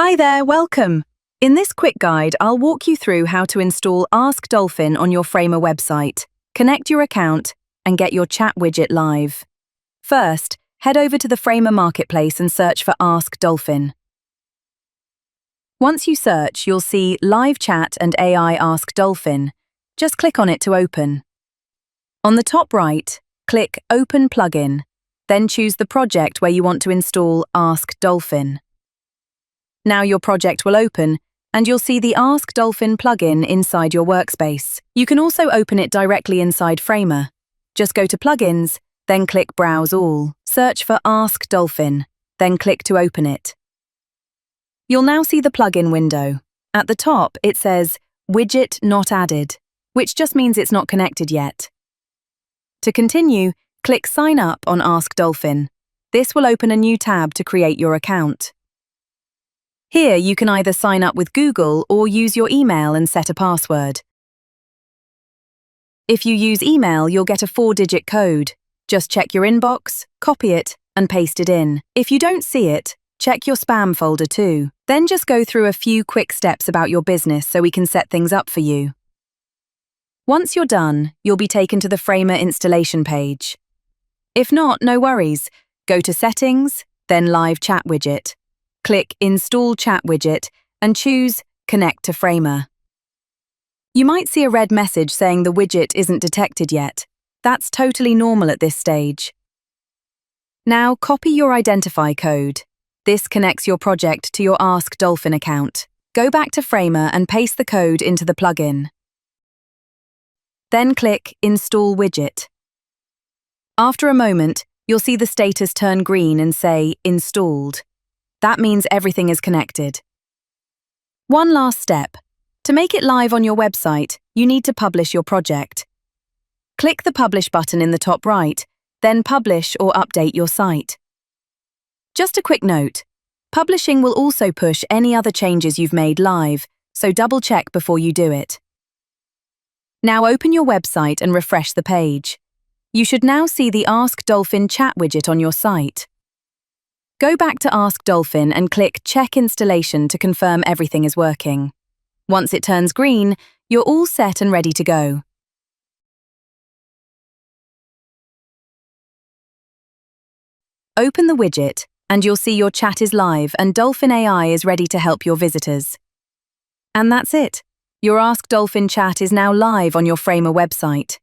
Hi there, welcome. In this quick guide, I'll walk you through how to install AskDolphin on your Framer website, connect your account, and get your chat widget live. First, head over to the Framer marketplace and search for AskDolphin. Once you search, you'll see Live Chat and AI AskDolphin. Just click on it to open. On the top right, click Open Plugin, then choose the project where you want to install AskDolphin. Now your project will open, and you'll see the AskDolphin plugin inside your workspace. You can also open it directly inside Framer. Just go to Plugins, then click Browse All. Search for AskDolphin, then click to open it. You'll now see the plugin window. At the top, it says Widget Not Added, which just means it's not connected yet. To continue, click Sign Up on AskDolphin. This will open a new tab to create your account. Here, you can either sign up with Google or use your email and set a password. If you use email, you'll get a 4-digit code. Just check your inbox, copy it, and paste it in. If you don't see it, check your spam folder too. Then just go through a few quick steps about your business so we can set things up for you. Once you're done, you'll be taken to the Framer installation page. If not, no worries. Go to Settings, then Live Chat Widget. Click Install Chat Widget and choose Connect to Framer. You might see a red message saying the widget isn't detected yet. That's totally normal at this stage. Now copy your identify code. This connects your project to your AskDolphin account. Go back to Framer and paste the code into the plugin. Then click Install Widget. After a moment, you'll see the status turn green and say Installed. That means everything is connected. One last step. To make it live on your website, you need to publish your project. Click the Publish button in the top right, then publish or update your site. Just a quick note, publishing will also push any other changes you've made live, so double-check before you do it. Now open your website and refresh the page. You should now see the AskDolphin chat widget on your site. Go back to AskDolphin and click Check Installation to confirm everything is working. Once it turns green, you're all set and ready to go. Open the widget, and you'll see your chat is live and Dolphin AI is ready to help your visitors. And that's it. Your AskDolphin chat is now live on your Framer website.